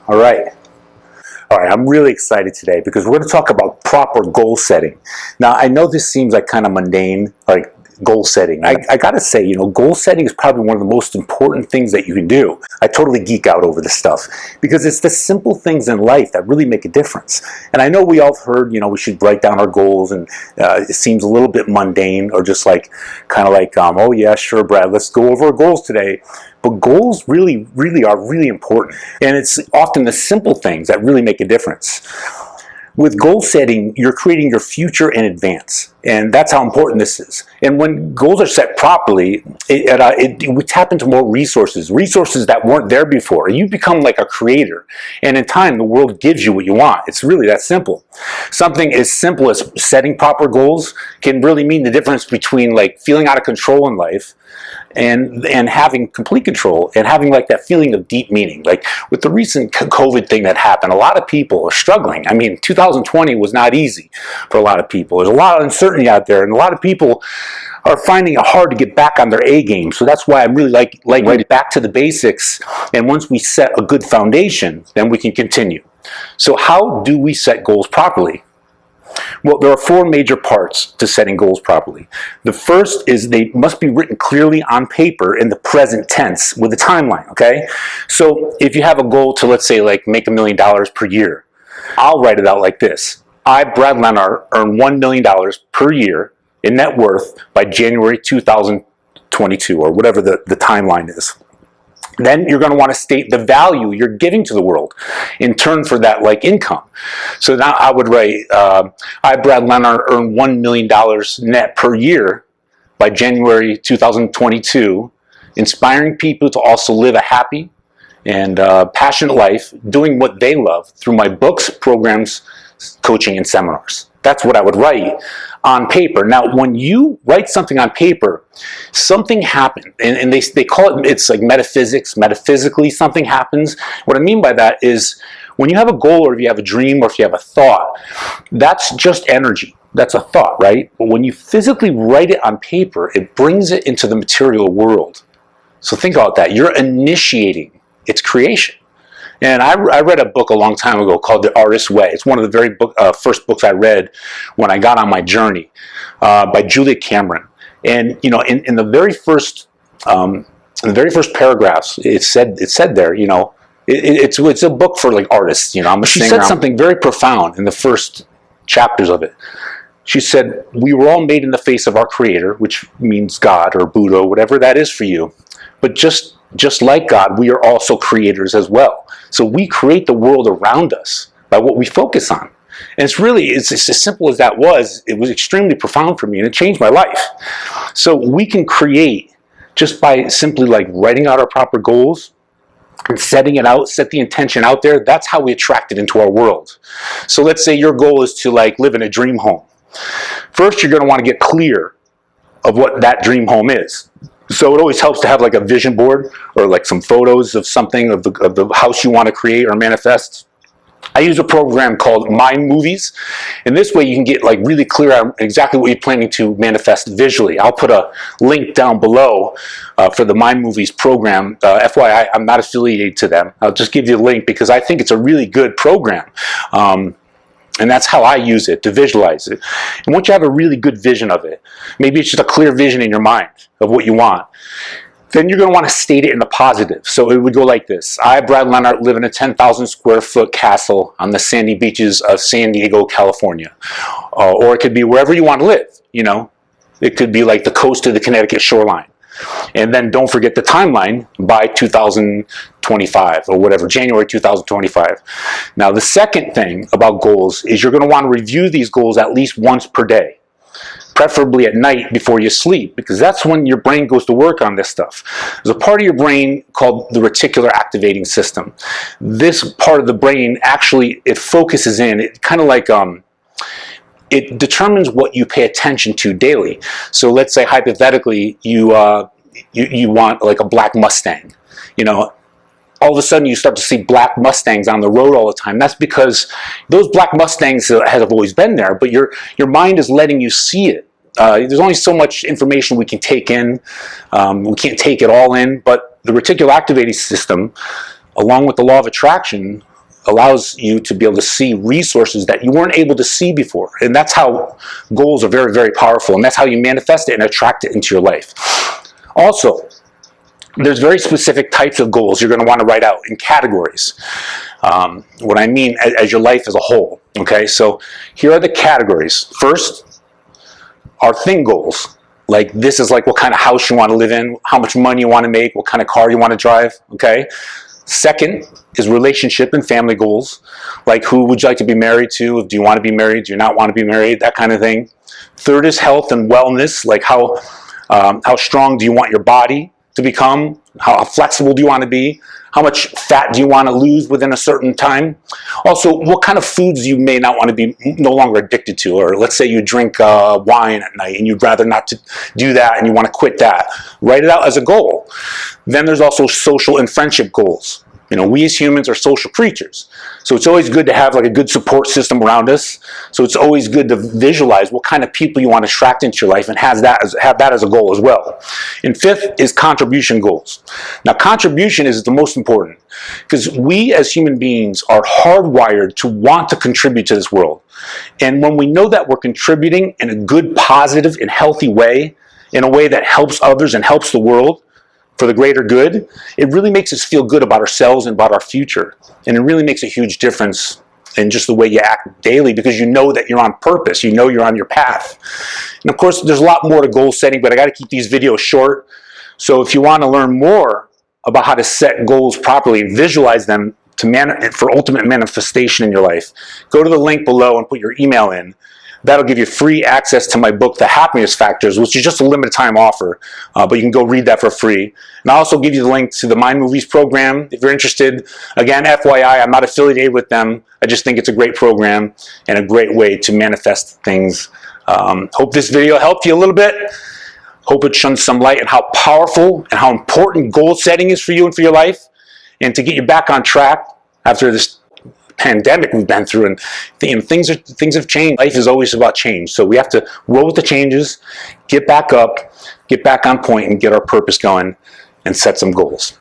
All right. All right, I'm really excited today because we're going to talk about proper goal setting. Now, I know this seems like kind of mundane, like goal setting. I got to say, goal setting is probably one of the most important things that you can do. I totally geek out over this stuff because it's the simple things in life that really make a difference. And I know we all heard, we should write down our goals, and it seems a little bit mundane or just like, kind of like, oh yeah, sure, Brad, let's go over our goals today. But goals really are really important. And it's often the simple things that really make a difference. With goal setting, you're creating your future in advance. And that's how important this is. And when goals are set properly, we tap into more resources that weren't there before. You become like a creator. And in time, the world gives you what you want. It's really that simple. Something as simple as setting proper goals can really mean the difference between like feeling out of control in life and having complete control and having like that feeling of deep meaning. Like with the recent COVID thing that happened, a lot of people are struggling. I mean, 2020 was not easy for a lot of people. There's a lot of uncertainty out there, and a lot of people are finding it hard to get back on their A game. So that's why I really like right back to the basics. And once we set a good foundation, then we can continue. So how do we set goals properly? Well, there are four major parts to setting goals properly. The first is they must be written clearly on paper in the present tense with a timeline, okay? So if you have a goal to, let's say, like make $1 million per year, I'll write it out like this. I, Brad Lenart, earn $1 million per year in net worth by January 2022, or whatever the timeline is. Then you're going to want to state the value you're giving to the world in turn for that like income. So now I would write, I, Brad Lenart, earn $1 million net per year by January 2022, inspiring people to also live a happy and passionate life, doing what they love through my books, programs, coaching, and seminars. That's what I would write on paper. Now, when you write something on paper, something happened, and they call it, it's like metaphysics. Metaphysically, something happens. What I mean by that is when you have a goal, or if you have a dream, or if you have a thought, that's just energy. That's a thought, right? But when you physically write it on paper, it brings it into the material world. So think about that. You're initiating its creation. And I read a book a long time ago called The Artist's Way. It's one of the very first books I read when I got on my journey, by Julia Cameron. And in the very first paragraphs, it said there, it's a book for like artists. She said something very profound in the first chapters of it. She said, "We were all made in the face of our Creator," which means God or Buddha, whatever that is for you. But just like God, we are also creators as well. So we create the world around us by what we focus on. And it's as simple as that was. It was extremely profound for me, and it changed my life. So we can create just by simply like writing out our proper goals and setting it out, set the intention out there. That's how we attract it into our world. So let's say your goal is to like live in a dream home. First, you're going to want to get clear of what that dream home is. So it always helps to have like a vision board or like some photos of something of the house you want to create or manifest. I use a program called Mind Movies, and this way you can get like really clear on exactly what you're planning to manifest visually. I'll put a link down below for the Mind Movies program. FYI, I'm not affiliated to them. I'll just give you a link because I think it's a really good program. And that's how I use it, to visualize it. And once you have a really good vision of it, maybe it's just a clear vision in your mind of what you want, then you're going to want to state it in the positive. So it would go like this. I, Brad Lenart, live in a 10,000 square foot castle on the sandy beaches of San Diego, California. Or it could be wherever you want to live, It could be like the coast of the Connecticut shoreline. And then don't forget the timeline by 2025 or whatever, January 2025. Now, the second thing about goals is you're going to want to review these goals at least once per day, preferably at night before you sleep, because that's when your brain goes to work on this stuff. There's a part of your brain called the reticular activating system. This part of the brain actually, it focuses in, it kind of like, it determines what you pay attention to daily. So let's say hypothetically you want like a black Mustang. All of a sudden you start to see black Mustangs on the road all the time. That's because those black Mustangs have always been there, but your mind is letting you see it. There's only so much information we can take in. We can't take it all in, but the reticular activating system, along with the law of attraction, allows you to be able to see resources that you weren't able to see before. And that's how goals are very, very powerful. And that's how you manifest it and attract it into your life. Also, there's very specific types of goals you're going to want to write out in categories. What I mean as your life as a whole. Okay, so here are the categories. First are thing goals. Like, this is like what kind of house you want to live in, how much money you want to make, what kind of car you want to drive. Okay. Second is relationship and family goals. Like, who would you like to be married to? Do you want to be married? Do you not want to be married? That kind of thing. Third is health and wellness. Like, how strong do you want your body to become? How flexible do you want to be? How much fat do you want to lose within a certain time? Also, what kind of foods you may not want to be no longer addicted to. Or let's say you drink wine at night and you'd rather not to do that and you want to quit that. Write it out as a goal. Then there's also social and friendship goals. You know, we as humans are social creatures. So it's always good to have like a good support system around us. So it's always good to visualize what kind of people you want to attract into your life and have that as a goal as well. And fifth is contribution goals. Now, contribution is the most important because we as human beings are hardwired to want to contribute to this world. And when we know that we're contributing in a good, positive, and healthy way, in a way that helps others and helps the world, for the greater good, it really makes us feel good about ourselves and about our future. And it really makes a huge difference in just the way you act daily because you know that you're on purpose. You know you're on your path. And of course, there's a lot more to goal setting, but I got to keep these videos short. So if you want to learn more about how to set goals properly and visualize them for ultimate manifestation in your life, go to the link below and put your email in. That'll give you free access to my book, The Happiness Factors, which is just a limited time offer, but you can go read that for free. And I'll also give you the link to the Mind Movies program if you're interested. Again, FYI, I'm not affiliated with them. I just think it's a great program and a great way to manifest things. Hope this video helped you a little bit. Hope it shone some light on how powerful and how important goal setting is for you and for your life, and to get you back on track after this pandemic we've been through, and things have changed. Life is always about change, so we have to roll with the changes, get back up, get back on point, and get our purpose going, and set some goals.